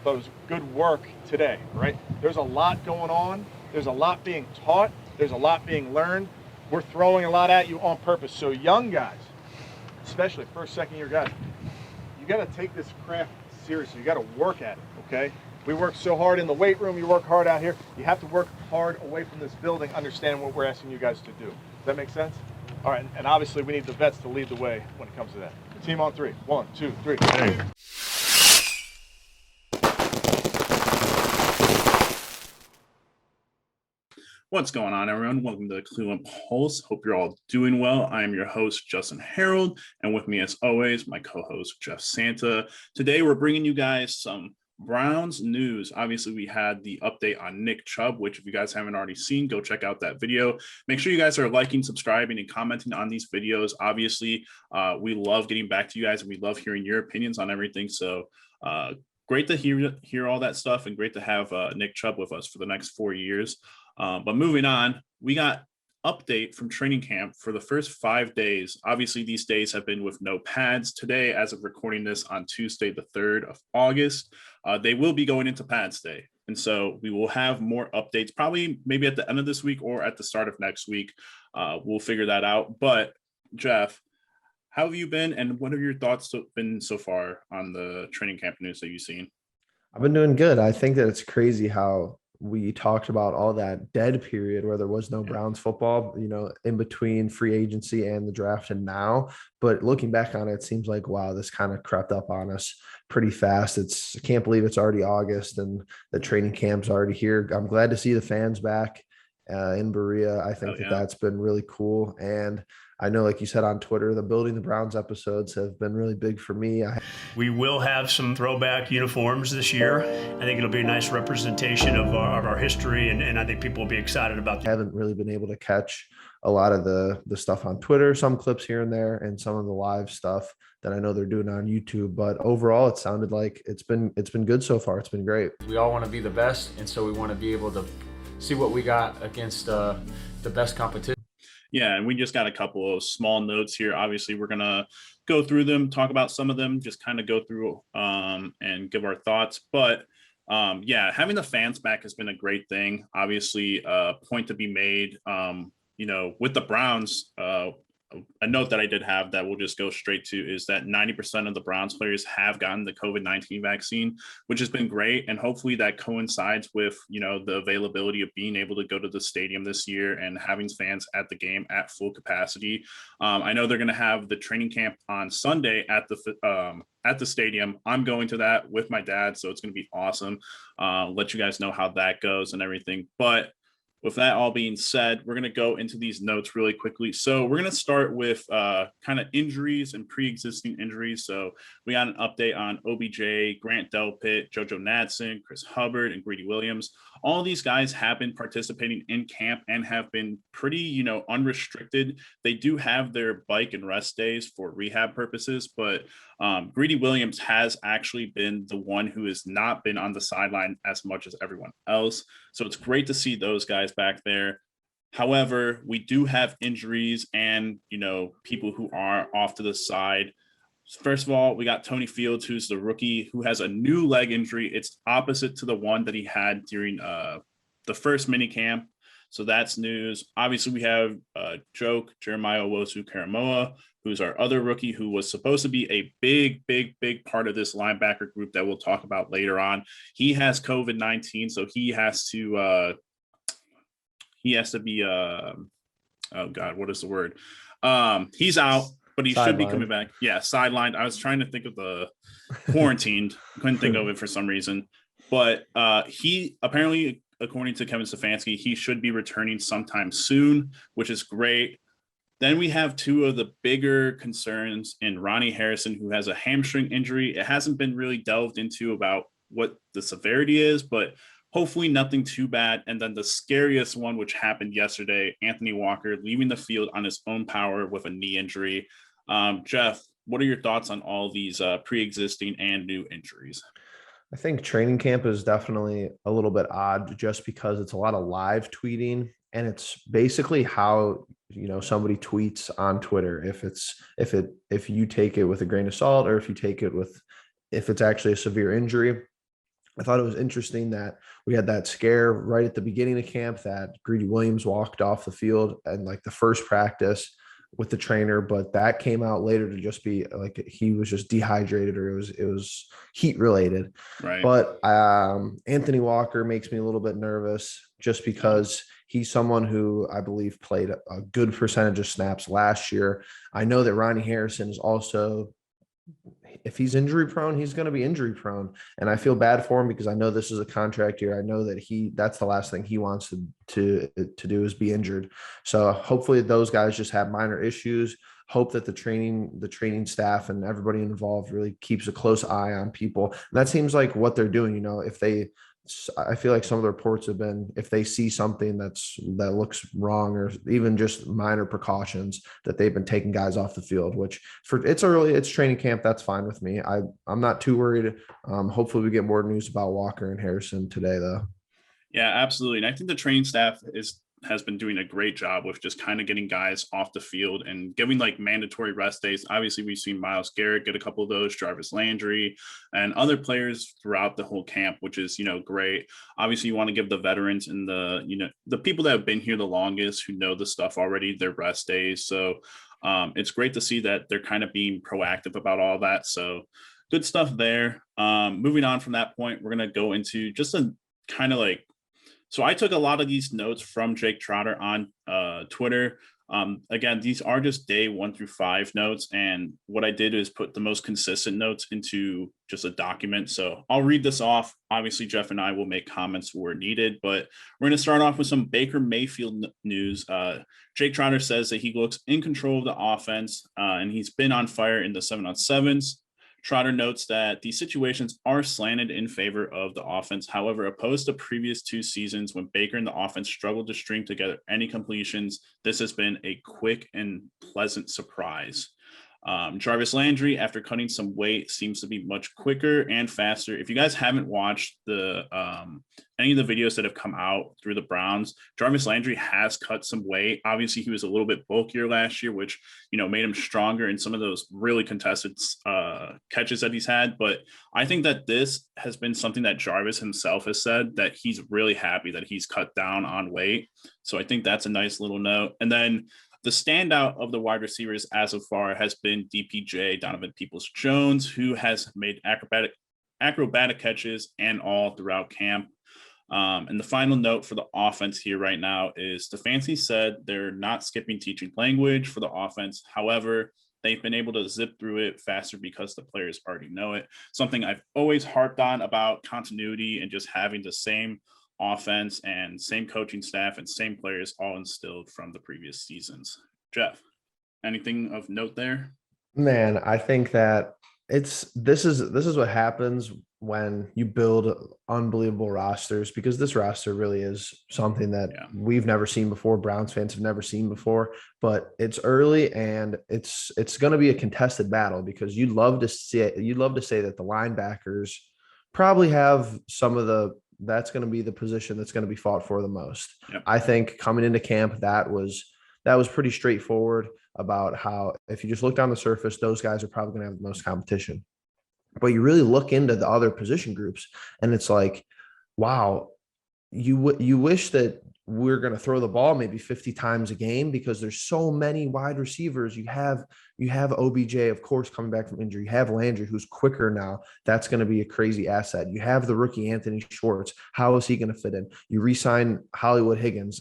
but it was good work today, right? There's a lot going on. There's a lot being taught. There's a lot being learned. We're throwing a lot at you on purpose. So young guys, especially first, second year guys, you got to take this craft seriously. You got to work at it, okay? We work so hard in the weight room. You work hard out here. You have to work hard away from this building, understand what we're asking you guys to do. Does that make sense? All right, and obviously we need the vets to lead the way when it comes to that. Team on three. 1, 2, 3. Hey. What's going on, everyone? Welcome to the Cleveland Pulse. Hope you're all doing well. I am your host, Justin Harold, and with me, as always, my co-host, Jeff Santa. Today, we're bringing you guys some Browns news. Obviously, we had the update on Nick Chubb, which if you guys haven't already seen, go check out that video. Make sure you guys are liking, subscribing, and commenting on these videos. Obviously, we love getting back to you guys, and we love hearing your opinions on everything. So, great to hear all that stuff, and great to have Nick Chubb with us for the next 4 years. But moving on, we got update from training camp for the first 5 days. Obviously, these days have been with no pads. Today, as of recording this on Tuesday, the 3rd of August, they will be going into pads day. And so we will have more updates, probably maybe at the end of this week or at the start of next week. We'll figure that out. But Jeff, how have you been, and what have your thoughts been so far on the training camp news that you've seen? I've been doing good. I think that it's crazy how we talked about all that dead period where there was no Browns football, in between free agency and the draft and now. But looking back on it, it seems like, wow, this kind of crept up on us pretty fast. I can't believe it's already August and the training camp's already here. I'm glad to see the fans back in Berea. I think that's been really cool. And I know, like you said on Twitter, the Building the Browns episodes have been really big for me. We will have some throwback uniforms this year. I think it'll be a nice representation of our history, and I think people will be excited about that. I haven't really been able to catch a lot of the stuff on Twitter, some clips here and there, and some of the live stuff that I know they're doing on YouTube. But overall, it sounded like it's been good so far. It's been great. We all want to be the best, and so we want to be able to see what we got against the best competition. Yeah, and we just got a couple of small notes here. Obviously, we're going to go through them, talk about some of them, just kind of go through and give our thoughts. But having the fans back has been a great thing. Obviously, a point to be made, with the Browns, a note that I did have that we'll just go straight to is that 90% of the Browns players have gotten the COVID-19 vaccine, which has been great. And hopefully that coincides with, the availability of being able to go to the stadium this year and having fans at the game at full capacity. I know they're going to have the training camp on Sunday at the stadium. I'm going to that with my dad, so it's going to be awesome. Let you guys know how that goes and everything. But with that all being said, we're going to go into these notes really quickly. So we're going to start with kind of injuries and pre-existing injuries. So we got an update on OBJ, Grant Delpit, JoJo Natson, Chris Hubbard, and Greedy Williams. All these guys have been participating in camp and have been pretty, unrestricted. They do have their bike and rest days for rehab purposes, but Greedy Williams has actually been the one who has not been on the sideline as much as everyone else. So it's great to see those guys back there. However, we do have injuries and, people who are off to the side. First of all, we got Tony Fields, who's the rookie, who has a new leg injury. It's opposite to the one that he had during the first mini camp. So that's news. Obviously, we have Jeremiah Owusu-Koramoah, who's our other rookie, who was supposed to be a big part of this linebacker group that we'll talk about later on. He has COVID-19, so he has to be oh God, what is the word? He's out, but he should be coming back. Yeah, sidelined. I was trying to think of the quarantined. Couldn't think of it for some reason. But he apparently, according to Kevin Stefanski, he should be returning sometime soon, which is great. Then we have two of the bigger concerns in Ronnie Harrison, who has a hamstring injury. It hasn't been really delved into about what the severity is, but hopefully nothing too bad. And then the scariest one, which happened yesterday, Anthony Walker leaving the field on his own power with a knee injury. Jeff, what are your thoughts on all these pre-existing and new injuries? I think training camp is definitely a little bit odd just because it's a lot of live tweeting, and it's basically how somebody tweets on Twitter. If you take it with a grain of salt, or if you take it with if it's actually a severe injury. I thought it was interesting that we had that scare right at the beginning of camp that Greedy Williams walked off the field and like the first practice with the trainer, but that came out later to just be like he was just dehydrated or it was heat related. Right. But Anthony Walker makes me a little bit nervous just because he's someone who I believe played a good percentage of snaps last year. I know that Ronnie Harrison is also, if he's injury prone, he's going to be injury prone. And I feel bad for him because I know this is a contract year. I know that that's the last thing he wants to do is be injured. So hopefully those guys just have minor issues. Hope that the training staff and everybody involved really keeps a close eye on people. And that seems like what they're doing. You know, I feel like some of the reports have been, if they see something that looks wrong or even just minor precautions, that they've been taking guys off the field, which it's early, it's training camp. That's fine with me. I'm not too worried. Hopefully we get more news about Walker and Harrison today though. Yeah, absolutely. And I think the training staff has been doing a great job with just kind of getting guys off the field and giving like mandatory rest days. Obviously, we've seen Myles Garrett get a couple of those, Jarvis Landry, and other players throughout the whole camp, which is, great. Obviously, you want to give the veterans and the people that have been here the longest who know the stuff already, their rest days. So it's great to see that they're kind of being proactive about all that. So good stuff there. Moving on from that point, we're going to go into just a kind of like, so I took a lot of these notes from Jake Trotter on Twitter. Again, these are just day 1 through 5 notes. And what I did is put the most consistent notes into just a document. So I'll read this off. Obviously, Jeff and I will make comments where needed, but we're going to start off with some Baker Mayfield news. Jake Trotter says that he looks in control of the offense and he's been on fire in the 7-on-7s. Trotter notes that these situations are slanted in favor of the offense. However, opposed to previous 2 seasons when Baker and the offense struggled to string together any completions, this has been a quick and pleasant surprise. Jarvis Landry, after cutting some weight, seems to be much quicker and faster. If you guys haven't watched any of the videos that have come out through the Browns, Jarvis Landry has cut some weight. Obviously, he was a little bit bulkier last year, which made him stronger in some of those really contested catches that he's had. But I think that this has been something that Jarvis himself has said, that he's really happy that he's cut down on weight. So I think that's a nice little note. And then the standout of the wide receivers as of far has been DPJ, Donovan Peoples-Jones, who has made acrobatic catches and all throughout camp. And the final note for the offense here right now is Stefanski said they're not skipping teaching language for the offense. However, they've been able to zip through it faster because the players already know it. Something I've always harped on about continuity and just having the same offense and same coaching staff and same players all instilled from the previous seasons. Jeff, anything of note there? Man, I think that this is what happens when you build unbelievable rosters, because this roster really is something that we've never seen before. Browns fans have never seen before, but it's early and it's going to be a contested battle, because you'd love to say that the linebackers probably have that's going to be the position that's going to be fought for the most. Yep. I think coming into camp, that was pretty straightforward about how, if you just look down the surface, those guys are probably going to have the most competition. But you really look into the other position groups and it's like, wow, you wish that we're going to throw the ball maybe 50 times a game, because there's so many wide receivers. You have OBJ, of course, coming back from injury. You have Landry, who's quicker now. That's going to be a crazy asset. You have the rookie Anthony Schwartz. How is he going to fit in? You re-sign Hollywood Higgins.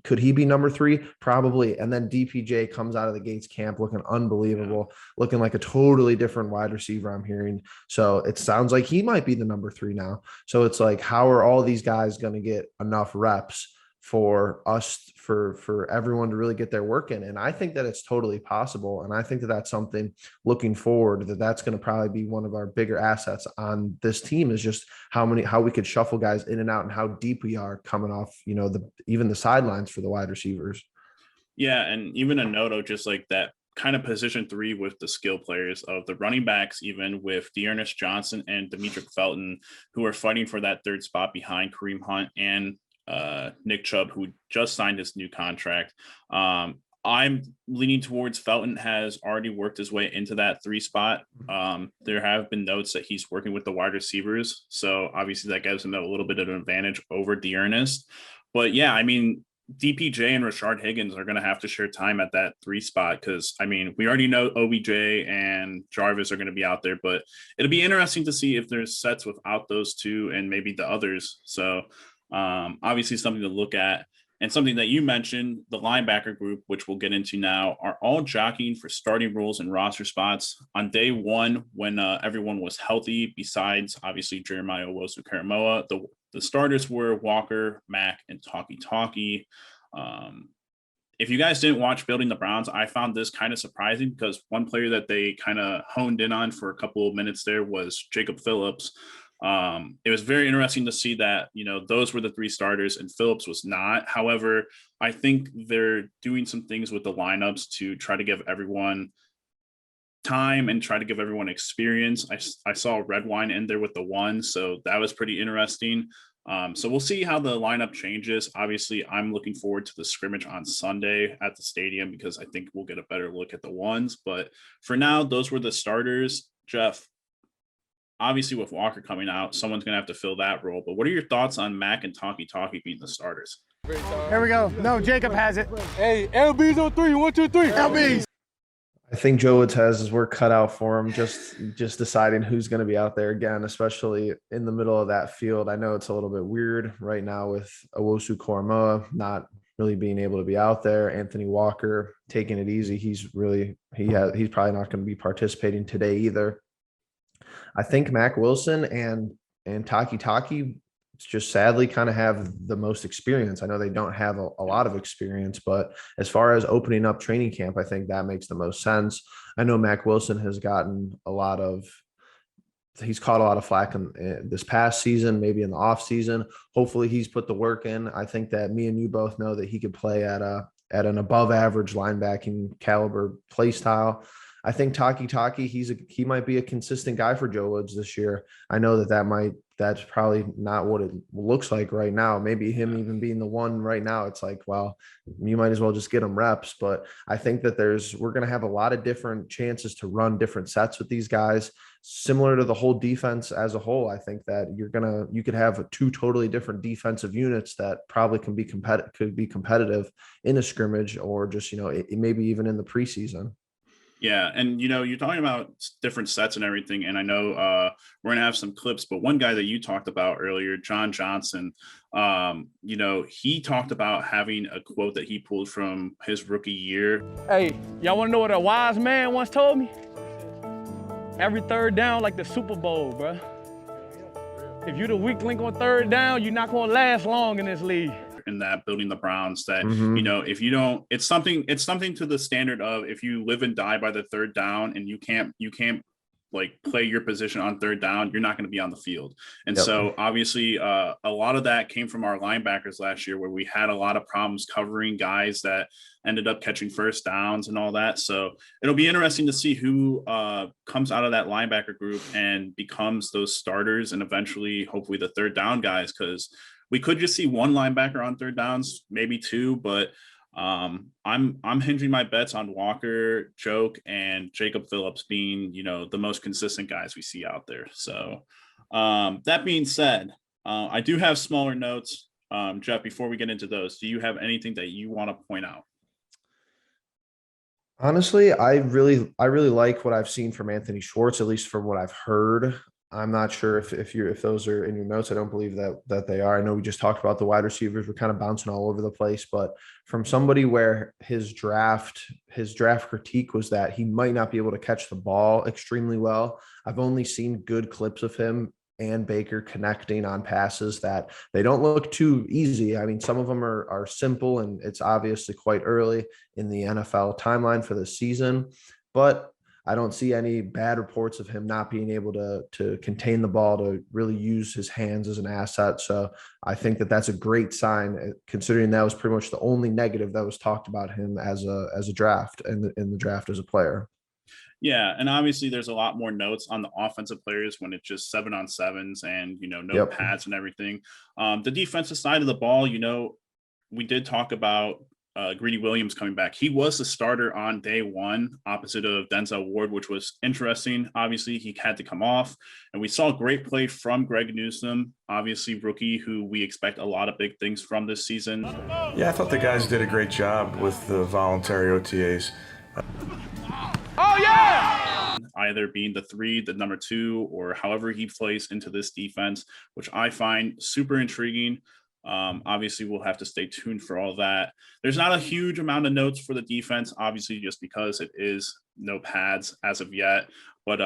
Could he be number 3? Probably. And then DPJ comes out of the Gates camp looking unbelievable, looking like a totally different wide receiver, I'm hearing. So it sounds like he might be the number 3 now. So it's like, how are all these guys going to get enough reps for us, for everyone to really get their work in? And I think that it's totally possible. And I think that that's something looking forward, that's going to probably be one of our bigger assets on this team, is just how we could shuffle guys in and out and how deep we are coming off, even the sidelines for the wide receivers. Yeah. And even a note, just like that kind of position 3 with the skill players of the running backs, even with Dearness Johnson and Demetric Felton, who are fighting for that 3rd spot behind Kareem Hunt and Nick Chubb, who just signed his new contract. I'm leaning towards Felton has already worked his way into that 3 spot. There have been notes that he's working with the wide receivers. So obviously that gives him a little bit of an advantage over Dearness. But yeah, I mean, DPJ and Rashard Higgins are going to have to share time at that 3 spot because, I mean, we already know OBJ and Jarvis are going to be out there, but it'll be interesting to see if there's sets without those two and maybe the others. So obviously something to look at. And something that you mentioned, the linebacker group, which we'll get into now, are all jockeying for starting roles and roster spots. On day one, when everyone was healthy, besides obviously Jeremiah Owusu-Koramoah, the starters were Walker, Mack, and Talkie. If you guys didn't watch Building the Browns, I found this kind of surprising because one player that they kind of honed in on for a couple of minutes there was Jacob Phillips. It was very interesting to see that, you know, those were the 3 starters and Phillips was not. However, I think they're doing some things with the lineups to try to give everyone time and try to give everyone experience. I saw Redwine in there with the 1, so that was pretty interesting. So we'll see how the lineup changes. Obviously, I'm looking forward to the scrimmage on Sunday at the stadium because I think we'll get a better look at the 1s. But for now, those were the starters. Jeff, obviously with Walker coming out, someone's going to have to fill that role. But what are your thoughts on Mack and Talkie being the starters? Here we go. No, Jacob has it. Hey, LB's on 3. 1, 2, 3. LB's. I think Joe Woods has his work cut out for him, just deciding who's going to be out there again, especially in the middle of that field. I know it's a little bit weird right now with Owusu-Koramoah not really being able to be out there. Anthony Walker taking it easy. He's probably not going to be participating today either. I think Mack Wilson and Talkie just sadly kind of have the most experience. I know they don't have a lot of experience, but as far as opening up training camp, I think that makes the most sense. I know Mack Wilson has gotten he's caught a lot of flack in this past season, maybe in the off season. Hopefully he's put the work in. I think that me and you both know that he could play at an above average linebacking caliber play style. I think Talkie, he might be a consistent guy for Joe Woods this year. I know that's probably not what it looks like right now. Maybe him even being the 1 right now, it's like, well, you might as well just get him reps. But I think that we're going to have a lot of different chances to run different sets with these guys, similar to the whole defense as a whole. I think that you could have 2 totally different defensive units that probably could be competitive in a scrimmage or just, maybe even in the preseason. Yeah, and you're talking about different sets and everything, and I know we're gonna have some clips, but one guy that you talked about earlier, John Johnson, he talked about having a quote that he pulled from his rookie year. Hey, y'all want to know what a wise man once told me? Every third down like the Super Bowl, bro. If you're the weak link on third down, you're not going to last long in this league. In that Building the Browns that if you don't, it's something to the standard of if you live and die by the third down and you can't like play your position on third down, you're not going to be on the field. And so obviously a lot of that came from our linebackers last year where we had a lot of problems covering guys that ended up catching first downs and all that. So it'll be interesting to see who comes out of that linebacker group and becomes those starters and eventually hopefully the third down guys, because we could just see 1 linebacker on third downs, maybe 2, but I'm hinging my bets on Walker, Joke, and Jacob Phillips being, the most consistent guys we see out there. So that being said, I do have smaller notes. Jeff, before we get into those, do you have anything that you want to point out? Honestly, I really like what I've seen from Anthony Schwartz, at least from what I've heard. I'm not sure if those are in your notes. I don't believe that they are. I know we just talked about the wide receivers. We're kind of bouncing all over the place, but from somebody where his draft critique was that he might not be able to catch the ball extremely well. I've only seen good clips of him and Baker connecting on passes that they don't look too easy. I mean, some of them are simple and it's obviously quite early in the NFL timeline for the season, but I don't see any bad reports of him not being able to contain the ball, to really use his hands as an asset. So I think that that's a great sign, considering that was pretty much the only negative that was talked about him as a draft and in the draft as a player. Yeah, and obviously there's a lot more notes on the offensive players when it's just 7-on-7s and no pads and everything. The defensive side of the ball, we did talk about Greedy Williams coming back. He was the starter on day one opposite of Denzel Ward, which was interesting. Obviously, he had to come off, and we saw great play from Greg Newsome, obviously rookie, who we expect a lot of big things from this season. Yeah, I thought the guys did a great job with the voluntary OTAs. Oh, yeah! Either being the 3, the number 2, or however he plays into this defense, which I find super intriguing. Obviously, we'll have to stay tuned for all that. There's not a huge amount of notes for the defense, obviously, just because it is no pads as of yet. But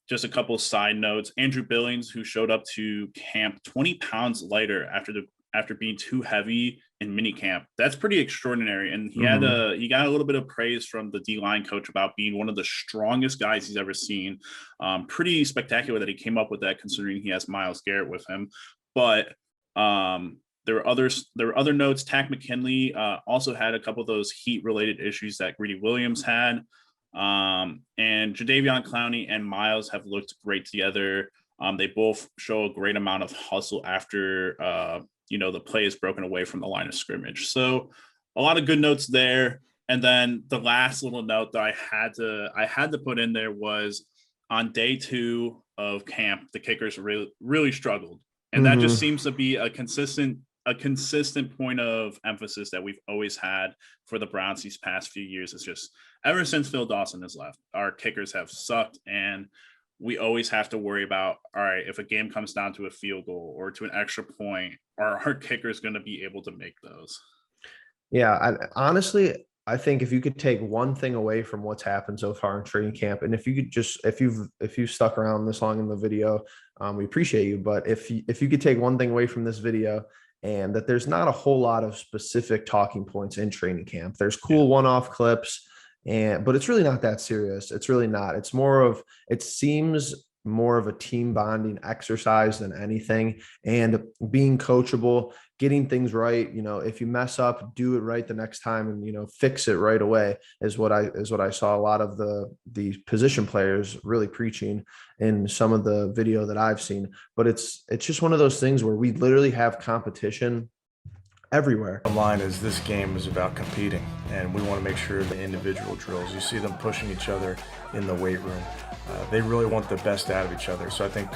just a couple of side notes. Andrew Billings, who showed up to camp 20 pounds lighter after being too heavy in minicamp. That's pretty extraordinary. And he he got a little bit of praise from the D-line coach about being one of the strongest guys he's ever seen. Pretty spectacular that he came up with that, considering he has Myles Garrett with him. But there were other notes. Takk McKinley also had a couple of those heat-related issues that Greedy Williams had. And Jadeveon Clowney and Myles have looked great together. They both show a great amount of hustle after the play is broken away from the line of scrimmage. So a lot of good notes there. And then the last little note that I had to put in there was on day 2 of camp, the kickers really struggled. And that just seems to be a consistent point of emphasis that we've always had for the Browns these past few years. It's just ever since Phil Dawson has left, our kickers have sucked, and we always have to worry about, all right, if a game comes down to a field goal or to an extra point, are our kickers going to be able to make those? Yeah, honestly, I think if you could take one thing away from what's happened so far in training camp, and if you could just, if you've stuck around this long in the video, we appreciate you. But if you could take one thing away from this video, and that there's not a whole lot of specific talking points in training camp. There's cool one-off clips, but it's really not that serious. It's really not. It seems more of a team bonding exercise than anything, and being coachable, getting things right. If you mess up, do it right the next time, and fix it right away is what I saw a lot of the position players really preaching in some of the video that I've seen. But it's just one of those things where we literally have competition everywhere. The line is, this game is about competing, and we want to make sure the individual drills, you see them pushing each other in the weight room. They really want the best out of each other. So I think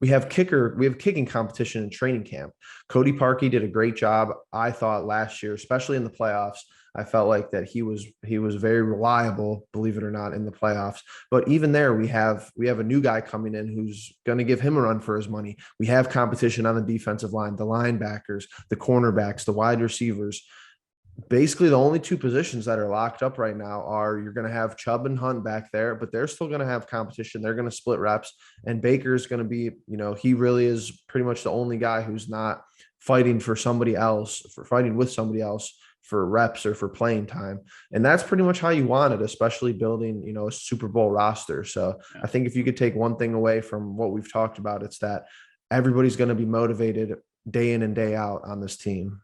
We have kicking competition in training camp. Cody Parkey did a great job, I thought, last year, especially in the playoffs. I felt like that he was very reliable, believe it or not, in the playoffs. But even there, we have a new guy coming in who's going to give him a run for his money. We have competition on the defensive line, the linebackers, the cornerbacks, the wide receivers. Basically, the only 2 positions that are locked up right now are, you're going to have Chubb and Hunt back there, but they're still going to have competition. They're going to split reps, and Baker's going to be, he really is pretty much the only guy who's not fighting with somebody else for reps or for playing time. And that's pretty much how you want it, especially building, a Super Bowl roster. So I think if you could take one thing away from what we've talked about, it's that everybody's going to be motivated day in and day out on this team.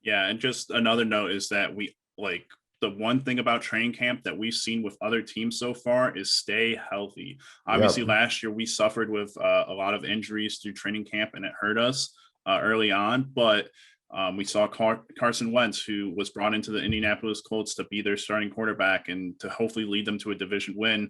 Yeah, and just another note is that the one thing about training camp that we've seen with other teams so far is stay healthy. Obviously, last year we suffered with a lot of injuries through training camp, and it hurt us early on. But we saw Carson Wentz, who was brought into the Indianapolis Colts to be their starting quarterback and to hopefully lead them to a division win.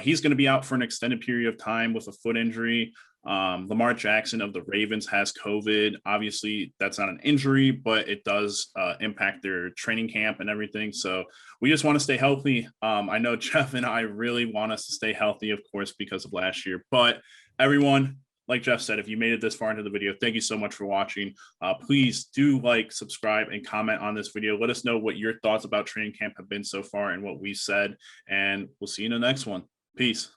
He's going to be out for an extended period of time with a foot injury. Lamar Jackson of the Ravens has COVID. Obviously, that's not an injury, but it does impact their training camp and everything. So we just want to stay healthy. I know Jeff and I really want us to stay healthy, of course, because of last year. But everyone, like Jeff said, if you made it this far into the video, thank you so much for watching. Please do like, subscribe, and comment on this video. Let us know what your thoughts about training camp have been so far and what we said. And we'll see you in the next one. Peace.